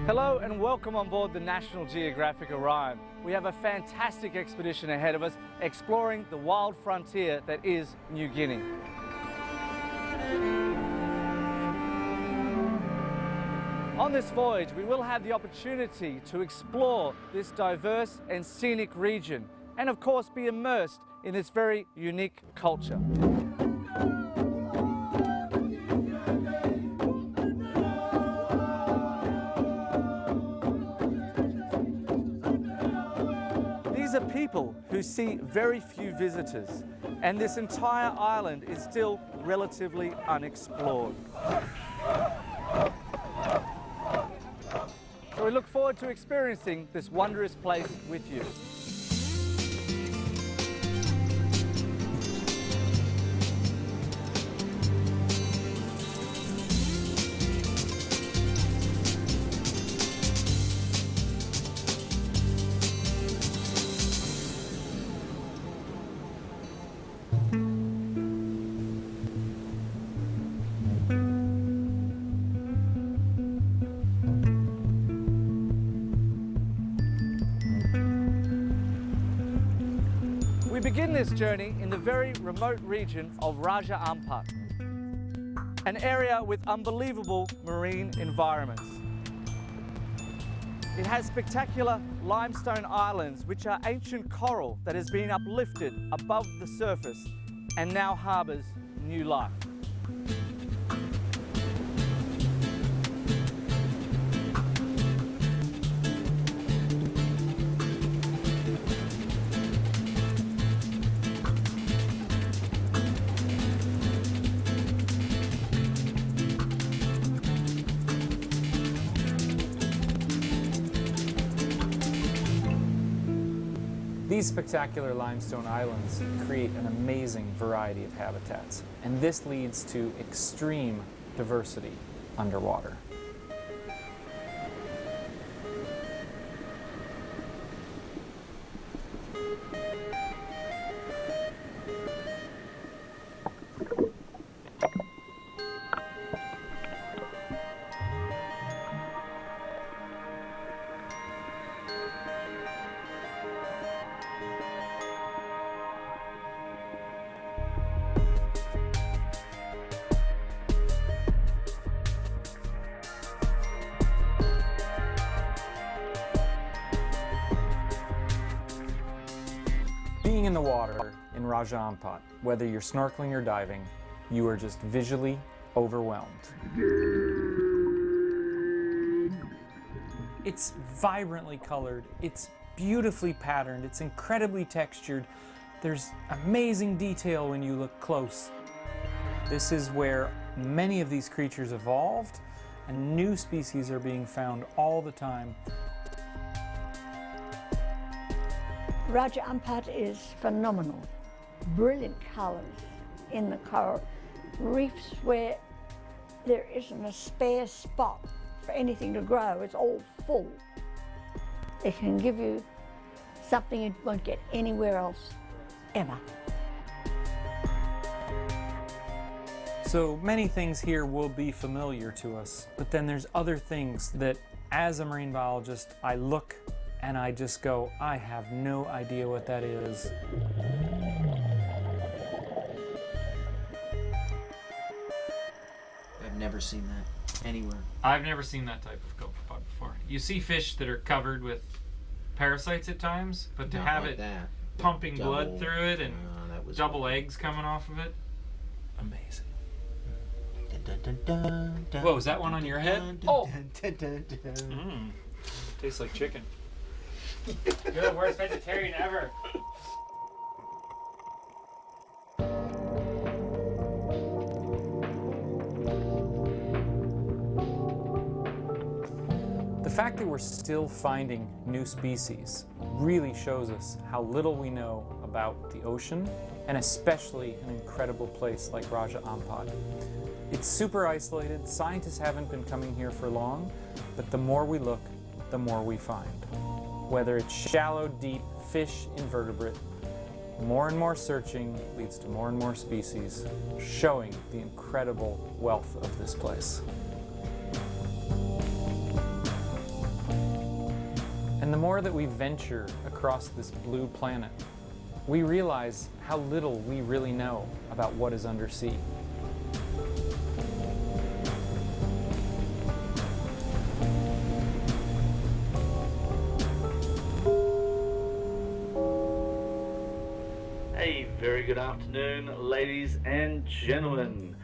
Hello and welcome on board the National Geographic Orion. We have a fantastic expedition ahead of us, exploring the wild frontier that is New Guinea. On this voyage, we will have the opportunity to explore this diverse and scenic region, and of course be immersed in this very unique culture. These are people who see very few visitors, and this entire island is still relatively unexplored. So we look forward to experiencing this wondrous place with you. We begin this journey in the very remote region of Raja Ampat, an area with unbelievable marine environments. It has spectacular limestone islands, which are ancient coral that has been uplifted above the surface and now harbours new life. These spectacular limestone islands create an amazing variety of habitats, and this leads to extreme diversity underwater. Being in the water in Raja Ampat, whether you're snorkeling or diving, you are just visually overwhelmed. It's vibrantly colored, it's beautifully patterned, it's incredibly textured, there's amazing detail when you look close. This is where many of these creatures evolved, and new species are being found all the time. Raja Ampat is phenomenal. Brilliant colours in the coral reefs where there isn't a spare spot for anything to grow. It's all full. It can give you something you won't get anywhere else, ever. So many things here will be familiar to us, but then there's other things that, as a marine biologist, I look and I just go, I have no idea what that is. I've never seen that anywhere. I've never seen that type of copepod before. You see fish that are covered with parasites at times, but to Not have like it that. pumping blood through it and that was double eggs coming off of it, amazing. Whoa, is that one on your head? Oh! Tastes like chicken. You're the worst vegetarian ever. The fact that we're still finding new species really shows us how little we know about the ocean, and especially an incredible place like Raja Ampat. It's super isolated, scientists haven't been coming here for long, but the more we look, the more we find. Whether it's shallow, deep, fish, invertebrate, more and more searching leads to more and more species, showing the incredible wealth of this place. And the more that we venture across this blue planet, we realize how little we really know about what is undersea. A very good afternoon, ladies and gentlemen.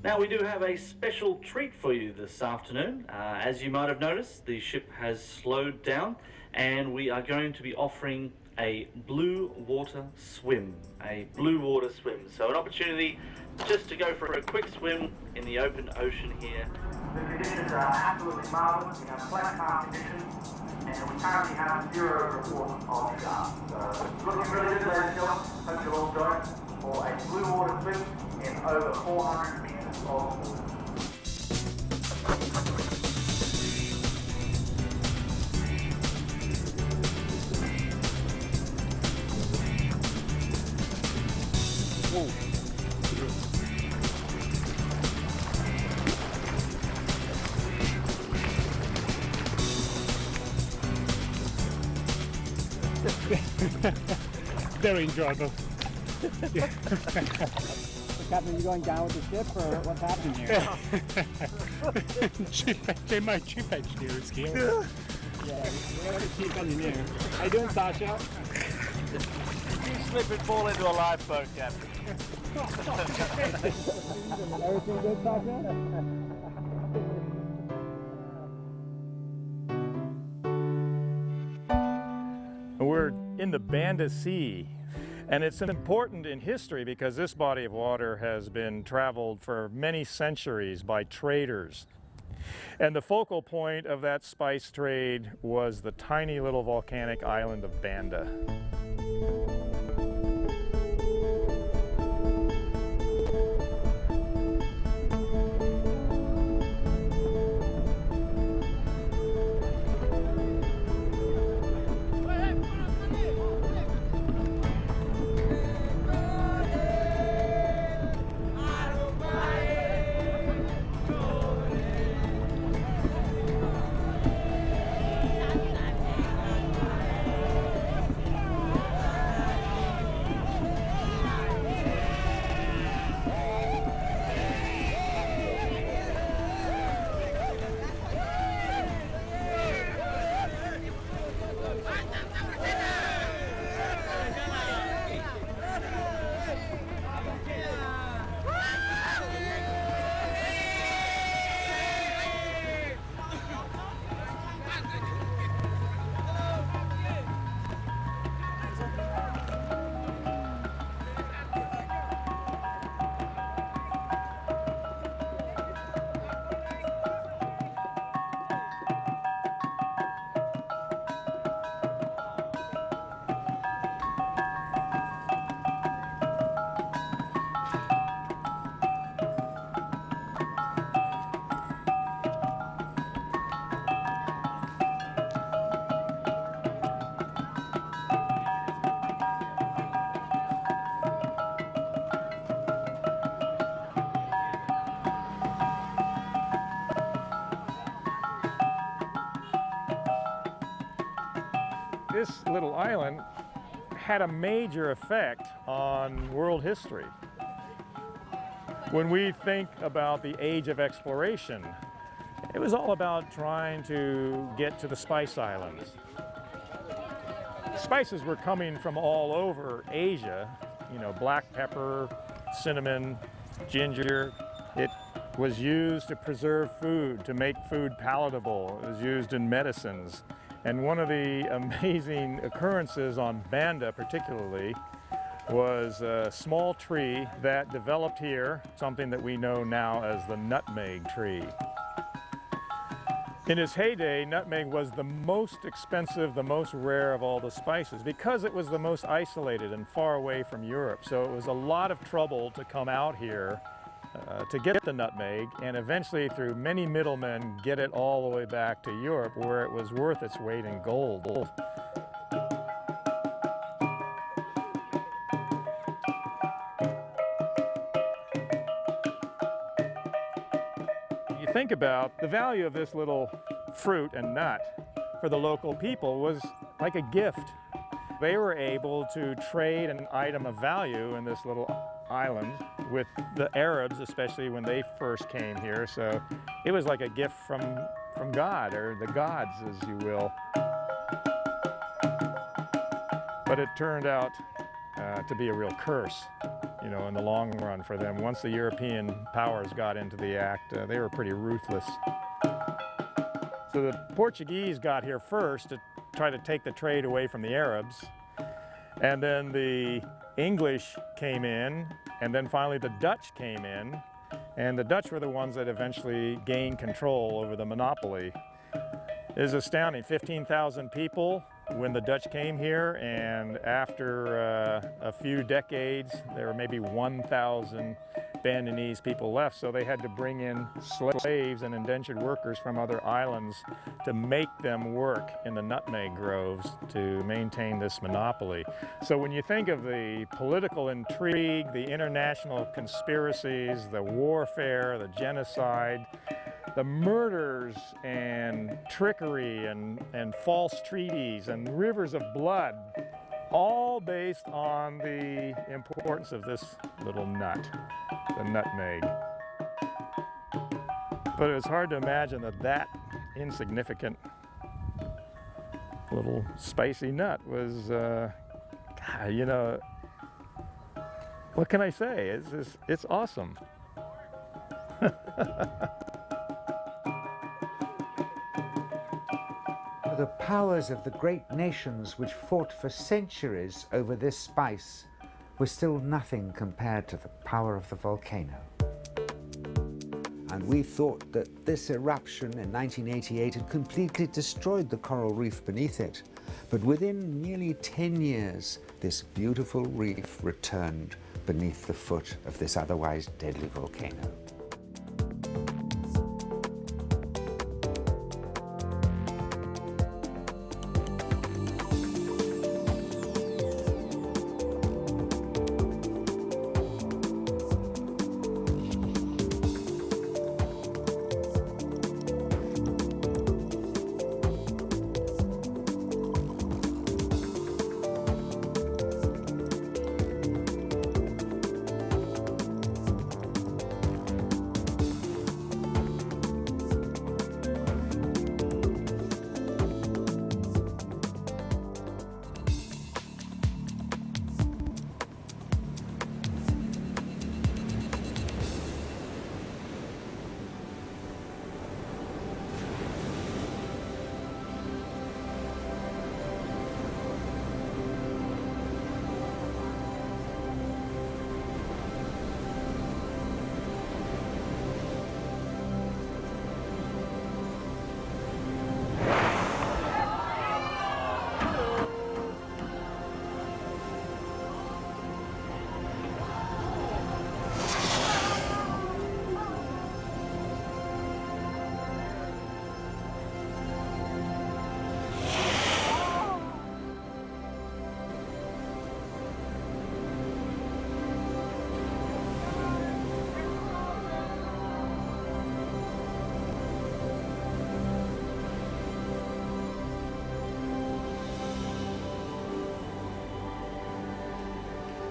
Now, we do have a special treat for you this afternoon. As you might have noticed, the ship has slowed down and we are going to be offering a blue water swim. So an opportunity just to go for a quick swim in the open ocean here. The conditions are absolutely marvelous. We have flat calm conditions, and we currently have 0 reports of sharks. So it's looking really good, ladies and gentlemen. Hope you'll all join us for a blue water swim in over 400 meters of water. Very enjoyable. Captain, you going down with the ship, or what's happening here? My chief engineer is here. Yeah, we're the chief engineer. How you doing, Sasha? You slip and fall into a lifeboat, Captain. Everything good, Sasha? We're in the Banda Sea, and it's important in history because this body of water has been traveled for many centuries by traders. And the focal point of that spice trade was the tiny little volcanic island of Banda. This little island had a major effect on world history. When we think about the age of exploration, it was all about trying to get to the Spice Islands. Spices were coming from all over Asia, you know, black pepper, cinnamon, ginger. It was used to preserve food, to make food palatable. It was used in medicines. And one of the amazing occurrences on Banda particularly was a small tree that developed here, something that we know now as the nutmeg tree. In its heyday, nutmeg was the most expensive, the most rare of all the spices because it was the most isolated and far away from Europe. So it was a lot of trouble to come out here to get the nutmeg, and eventually through many middlemen get it all the way back to Europe where it was worth its weight in gold. You think about the value of this little fruit and nut for the local people was like a gift. They were able to trade an item of value in this little island with the Arabs, especially when they first came here. So it was like a gift from God, or the gods, as you will. But it turned out to be a real curse, you know, in the long run for them. Once the European powers got into the act, they were pretty ruthless. So the Portuguese got here first to try to take the trade away from the Arabs, and then the English came in, and then finally the Dutch came in, and the Dutch were the ones that eventually gained control over the monopoly. It was astounding, 15,000 people when the Dutch came here, and after a few decades, there were maybe 1,000 Bandonese people left, so they had to bring in slaves and indentured workers from other islands to make them work in the nutmeg groves to maintain this monopoly. So when you think of the political intrigue, the international conspiracies, the warfare, the genocide, the murders and trickery and false treaties and rivers of blood, all based on the importance of this little nut, the nutmeg. But it's hard to imagine that insignificant little spicy nut was, you know, what can I say? It's awesome. The powers of the great nations which fought for centuries over this spice were still nothing compared to the power of the volcano. And we thought that this eruption in 1988 had completely destroyed the coral reef beneath it. But within nearly 10 years, this beautiful reef returned beneath the foot of this otherwise deadly volcano.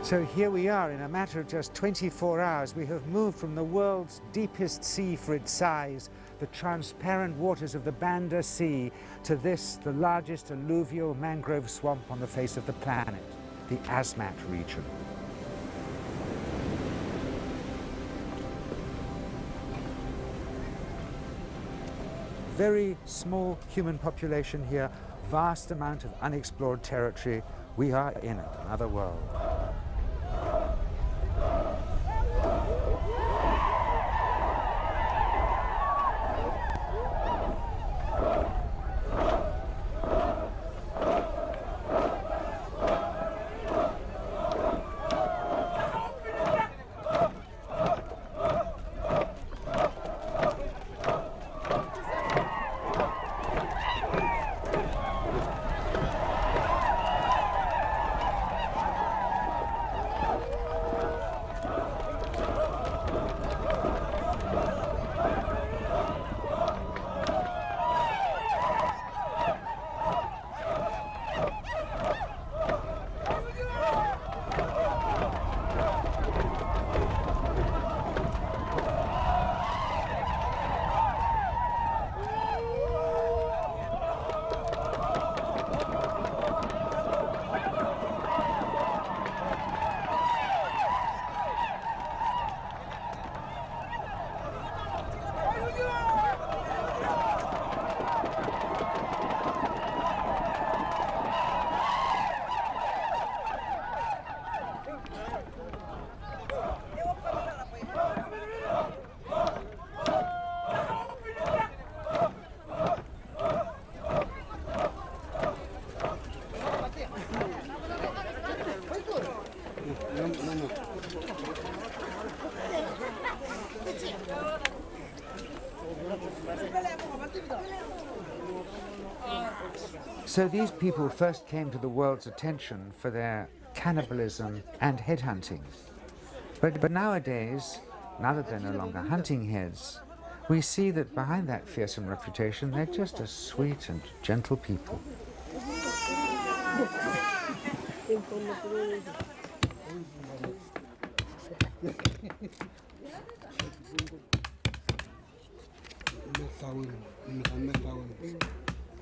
So here we are, in a matter of just 24 hours, we have moved from the world's deepest sea for its size, the transparent waters of the Banda Sea, to this, the largest alluvial mangrove swamp on the face of the planet, the Asmat region. Very small human population here, vast amount of unexplored territory. We are in another world. So these people first came to the world's attention for their cannibalism and headhunting. But nowadays, now that they're no longer hunting heads, we see that behind that fearsome reputation, they're just a sweet and gentle people.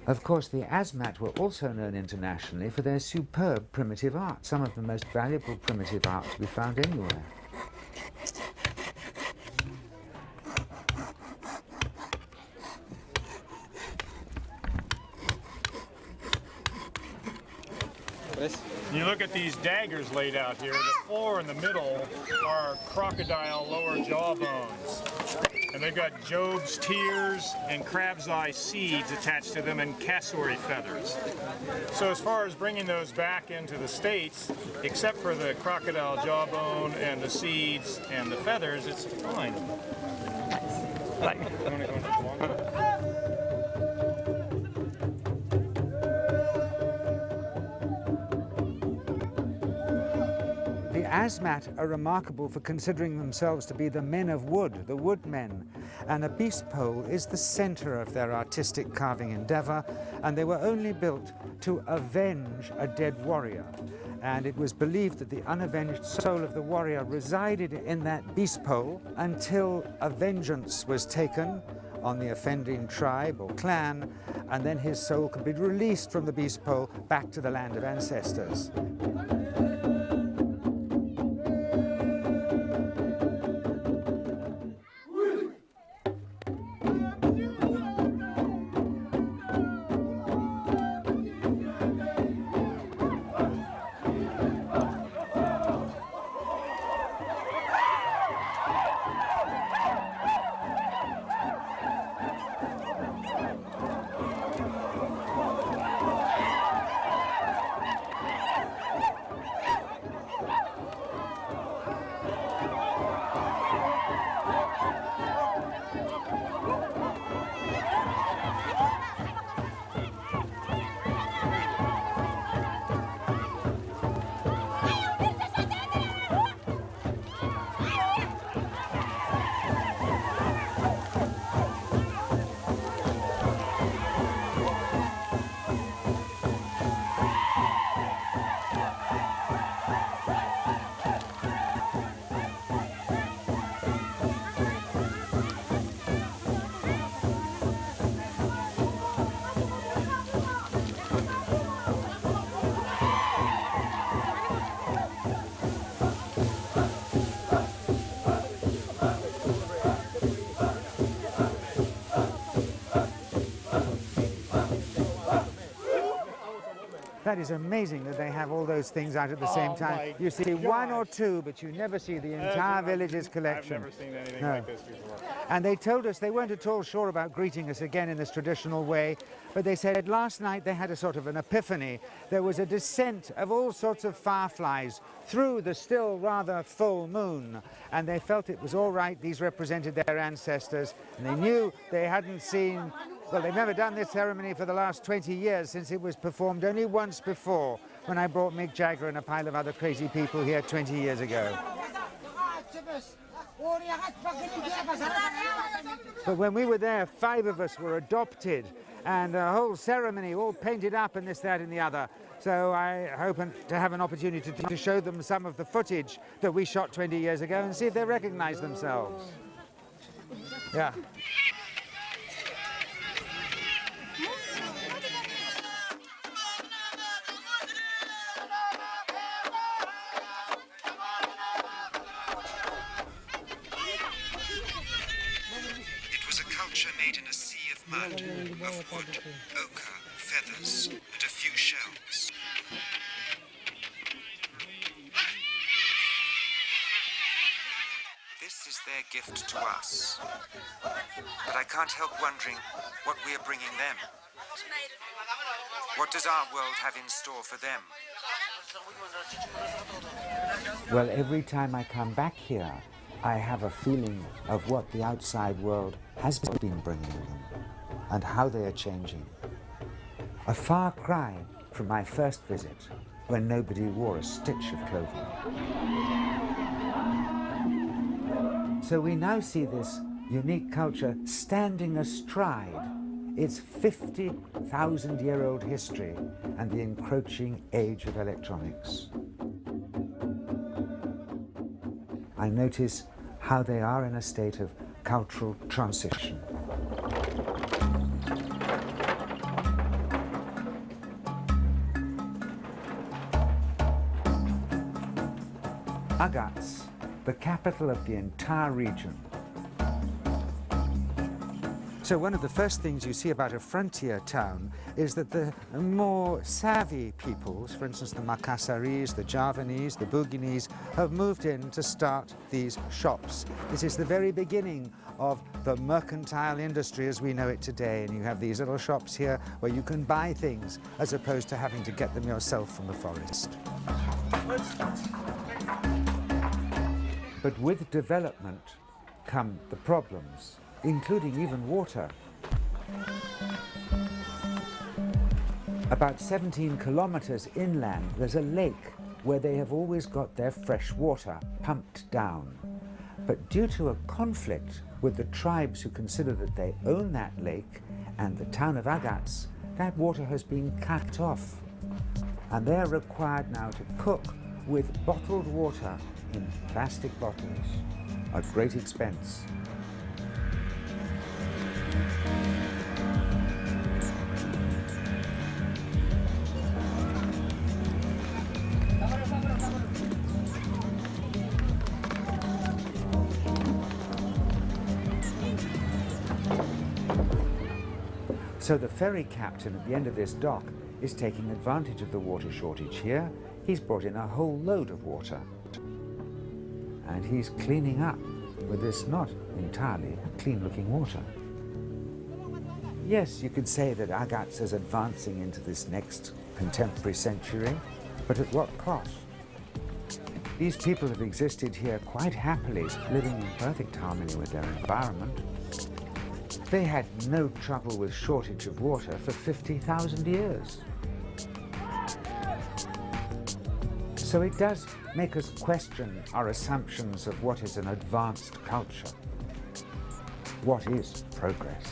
Of course, the Asmat were also known internationally for their superb primitive art, some of the most valuable primitive art to be found anywhere. You look at these daggers laid out here, the four in the middle are crocodile lower jaw bones. And they've got Job's tears and crab's eye seeds attached to them and cassowary feathers. So as far as bringing those back into the States, except for the crocodile jawbone and the seeds and the feathers, it's fine. The Asmat are remarkable for considering themselves to be the men of wood, the woodmen, and a beast pole is the center of their artistic carving endeavor, and they were only built to avenge a dead warrior. And it was believed that the unavenged soul of the warrior resided in that beast pole until a vengeance was taken on the offending tribe or clan, and then his soul could be released from the beast pole back to the land of ancestors. That is amazing that they have all those things out at the same time. You see one or two, but you never see the entire village's collection. I've never seen anything like this before. And they told us they weren't at all sure about greeting us again in this traditional way, but they said last night they had a sort of an epiphany. There was a descent of all sorts of fireflies through the still rather full moon, and they felt it was all right. These represented their ancestors, and they knew they hadn't seen. Well, they've never done this ceremony for the last 20 years since it was performed only once before when I brought Mick Jagger and a pile of other crazy people here 20 years ago. But when we were there, 5 of us were adopted and a whole ceremony all painted up and this, that and the other. So I hope to have an opportunity to show them some of the footage that we shot 20 years ago and see if they recognize themselves. Yeah. Made in a sea of mud, of wood, ochre, feathers, and a few shells. is their gift to us. But I can't help wondering what we are bringing them. What does our world have in store for them? Well, every time I come back here, I have a feeling of what the outside world has been bringing them and how they are changing. A far cry from my first visit, when nobody wore a stitch of clothing. So we now see this unique culture standing astride its 50,000-year-old history and the encroaching age of electronics. I notice how they are in a state of cultural transition. Agat, the capital of the entire region. So one of the first things you see about a frontier town is that the more savvy peoples, for instance the Makasaris, the Javanese, the Guineas, have moved in to start these shops. This is the very beginning of the mercantile industry as we know it today, and you have these little shops here where you can buy things as opposed to having to get them yourself from the forest. But with development come the problems, including even water. About 17 kilometers inland, there's a lake where they have always got their fresh water pumped down. But due to a conflict with the tribes who consider that they own that lake and the town of Agat, that water has been cut off. And they are required now to cook with bottled water in plastic bottles at great expense. So the ferry captain at the end of this dock is taking advantage of the water shortage here. He's brought in a whole load of water. And he's cleaning up with this not entirely clean-looking water. Yes, you could say that Agat is advancing into this next contemporary century, but at what cost? These people have existed here quite happily, living in perfect harmony with their environment. They had no trouble with shortage of water for 50,000 years. So it does make us question our assumptions of what is an advanced culture. What is progress?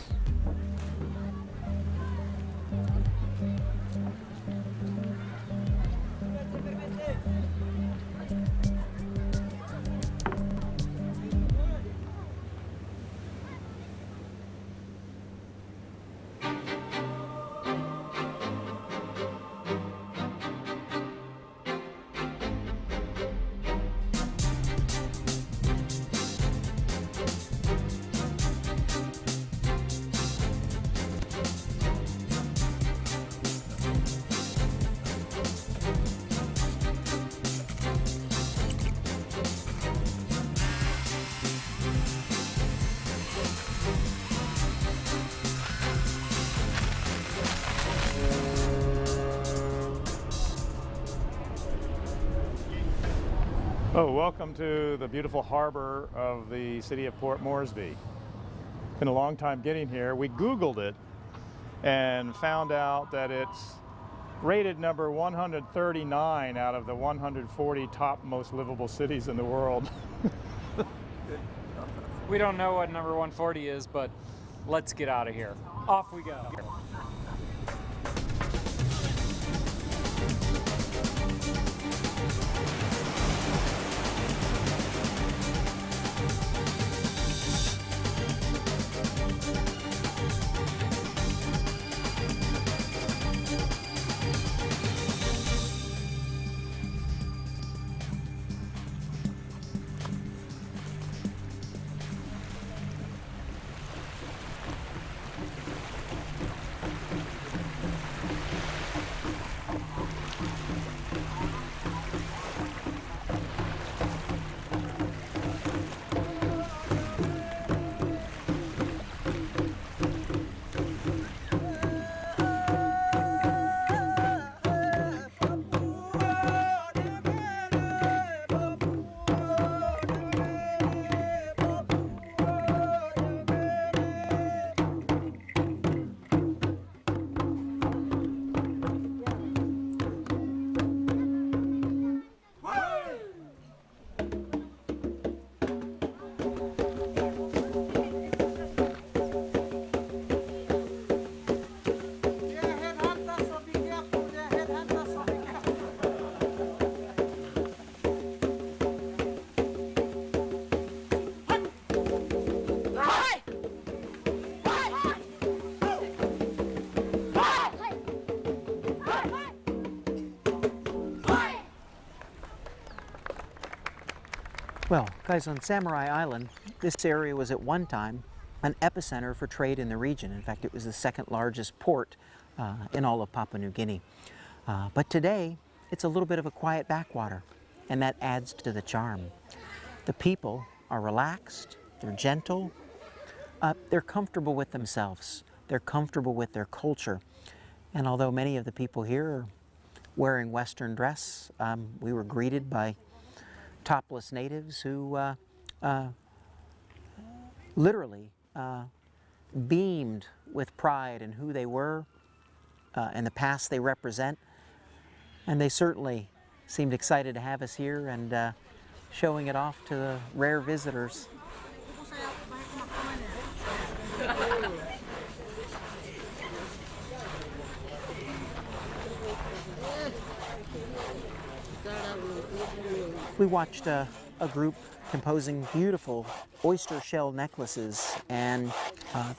Oh, welcome to the beautiful harbor of the city of Port Moresby. Been a long time getting here. We Googled it and found out that it's rated number 139 out of the 140 top most livable cities in the world. We don't know what number 140 is, but let's get out of here. Off we go. Well, guys, on Samurai Island, this area was at one time an epicenter for trade in the region. In fact, it was the second largest port in all of Papua New Guinea. But today, it's a little bit of a quiet backwater, and that adds to the charm. The people are relaxed, they're gentle, they're comfortable with themselves, they're comfortable with their culture. And although many of the people here are wearing Western dress, we were greeted by topless natives who literally beamed with pride in who they were and the past they represent. And they certainly seemed excited to have us here and showing it off to the rare visitors. We watched a group composing beautiful oyster shell necklaces, and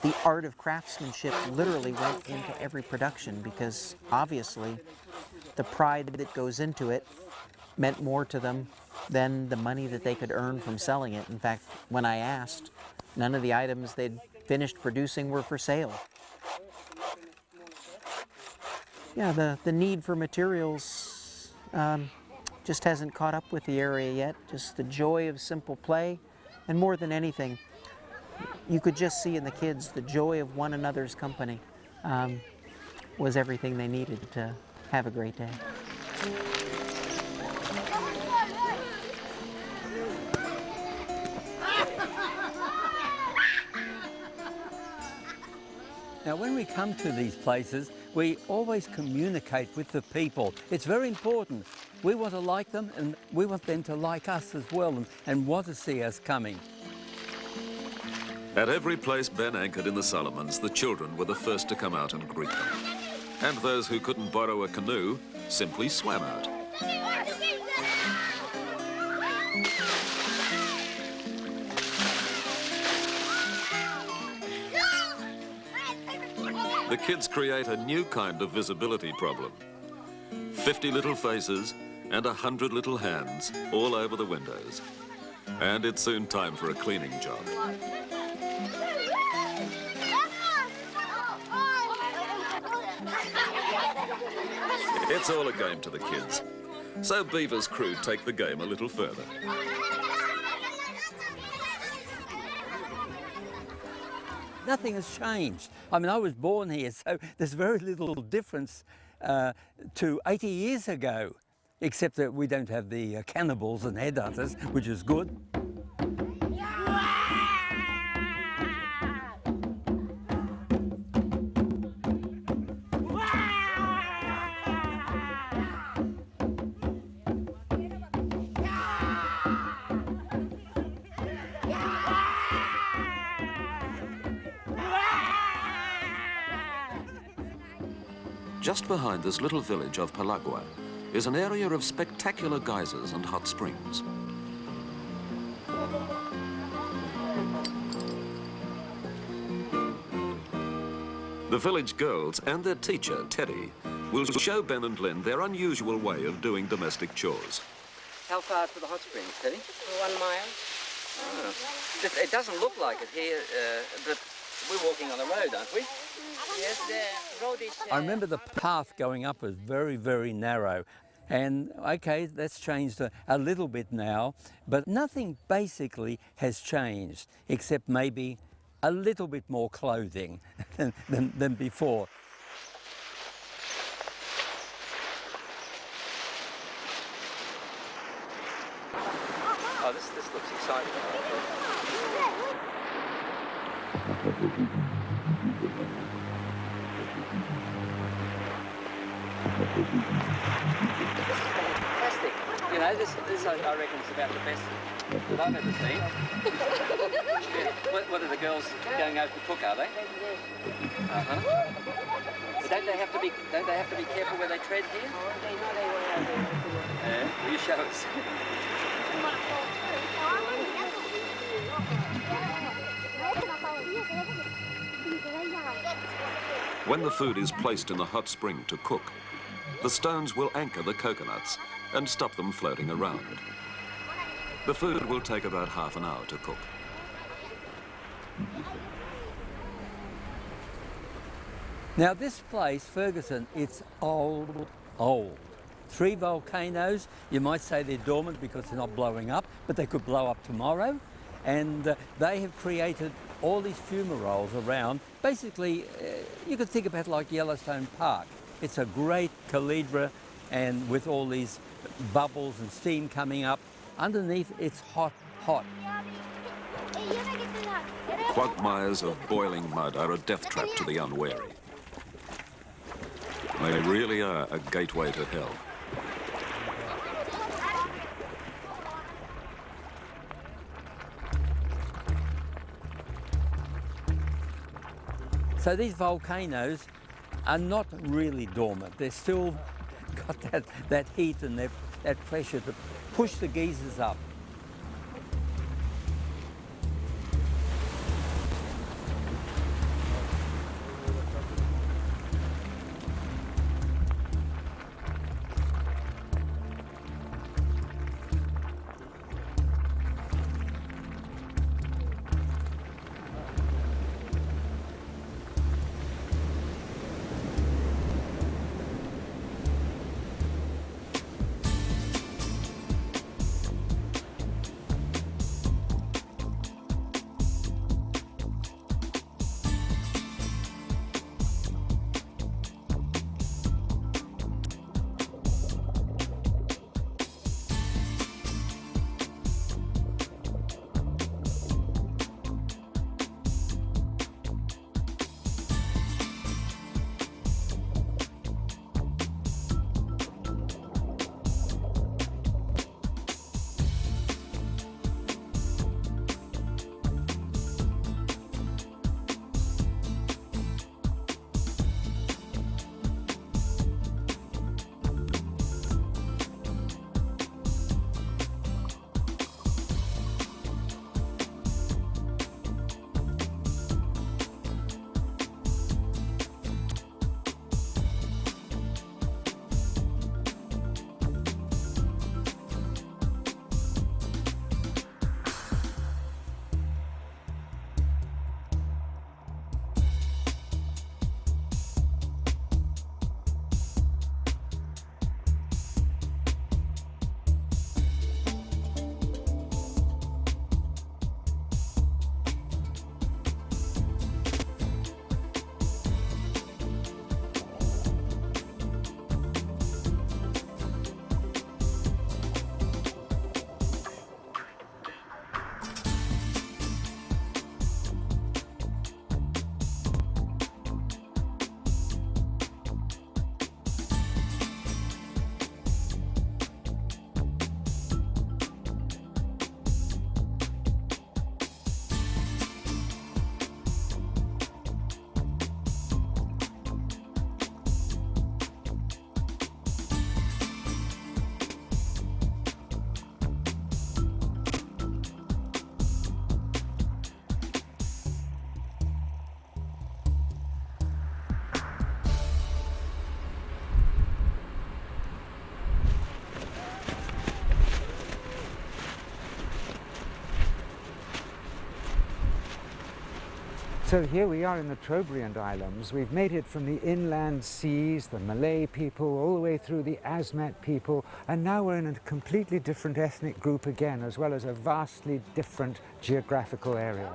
the art of craftsmanship literally went into every production because obviously the pride that goes into it meant more to them than the money that they could earn from selling it. In fact, when I asked, none of the items they'd finished producing were for sale. Yeah, the need for materials just hasn't caught up with the area yet. Just the joy of simple play, and more than anything, you could just see in the kids the joy of one another's company was everything they needed to have a great day. Now, when we come to these places, we always communicate with the people. It's very important. We want to like them, and we want them to like us as well and want to see us coming. At every place Ben anchored in the Solomons, the children were the first to come out and greet them. And those who couldn't borrow a canoe simply swam out. The kids create a new kind of visibility problem. 50 little faces and 100 little hands all over the windows. And it's soon time for a cleaning job. It's all a game to the kids. So Beaver's crew take the game a little further. Nothing has changed. I mean, I was born here, so there's very little difference to 80 years ago, except that we don't have the cannibals and headhunters, which is good. Just behind this little village of Palagua is an area of spectacular geysers and hot springs. The village girls and their teacher, Teddy, will show Ben and Lynn their unusual way of doing domestic chores. How far to the hot springs, Teddy? 1 mile. Oh. It doesn't look like it here, but we're walking on the road, aren't we? Yes, the road is... I remember the path going up was very, very narrow. And okay, that's changed a little bit now, but nothing basically has changed, except maybe a little bit more clothing than before. Oh, this looks exciting. This is fantastic. You know, this I reckon is about the best that I've ever seen. Yeah. What are the girls going over to cook, are they? But don't they have to be careful where they tread here? Yeah, will you show us? When the food is placed in the hot spring to cook, the stones will anchor the coconuts and stop them floating around. The food will take about half an hour to cook. Now this place, Ferguson, it's old. 3 volcanoes. You might say they're dormant because they're not blowing up, but they could blow up tomorrow. And they have created all these fumaroles around. Basically, you could think about it like Yellowstone Park. It's a great caldera, and with all these bubbles and steam coming up. Underneath, it's hot. Quagmires of boiling mud are a death trap to the unwary. They really are a gateway to hell. So these volcanoes are not really dormant. They're still got that heat and that pressure to push the geysers up. So here we are in the Trobriand Islands. We've made it from the inland seas, the Malay people, all the way through the Asmat people, and now we're in a completely different ethnic group again, as well as a vastly different geographical area.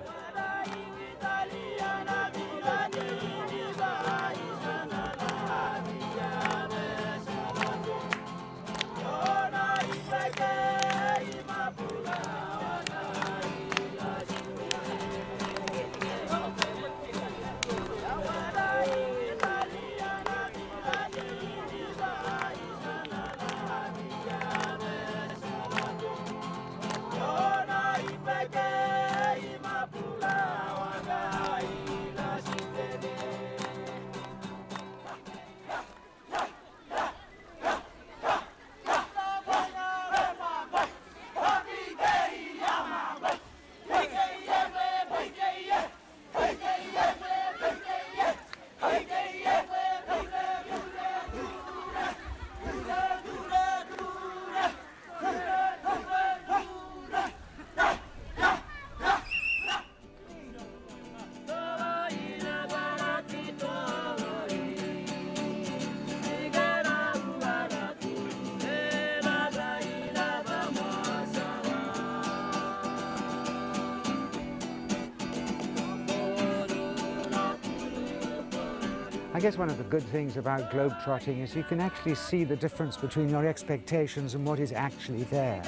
I guess one of the good things about globetrotting is you can actually see the difference between your expectations and what is actually there.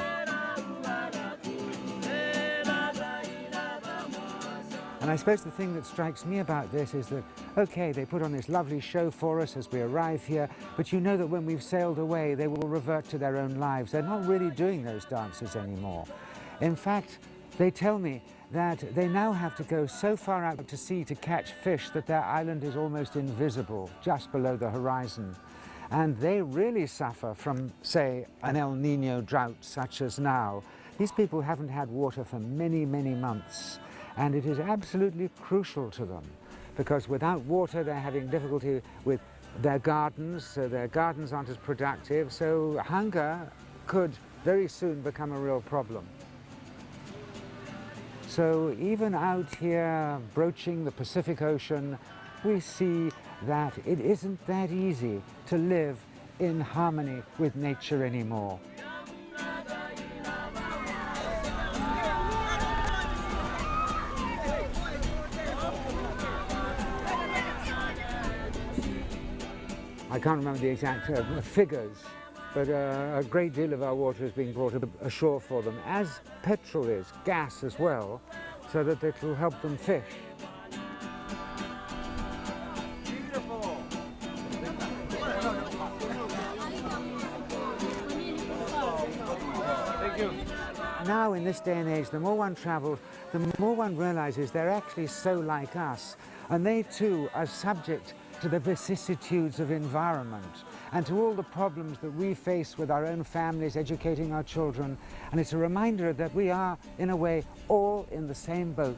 And I suppose the thing that strikes me about this is that, okay, they put on this lovely show for us as we arrive here, but you know that when we've sailed away, they will revert to their own lives. They're not really doing those dances anymore. In fact, they tell me that they now have to go so far out to sea to catch fish that their island is almost invisible, just below the horizon. And they really suffer from, say, an El Nino drought such as now. These people haven't had water for many, many months. And it is absolutely crucial to them, because without water they're having difficulty with their gardens, so their gardens aren't as productive, so hunger could very soon become a real problem. So even out here broaching the Pacific Ocean, we see that it isn't that easy to live in harmony with nature anymore. I can't remember the exact figures, but a great deal of our water is being brought ashore for them, as petrol is, gas as well, so that it will help them fish. Thank you. Now, in this day and age, the more one travels, the more one realizes they're actually so like us, and they too are subject to the vicissitudes of environment and to all the problems that we face with our own families, educating our children. And it's a reminder that we are, in a way, all in the same boat,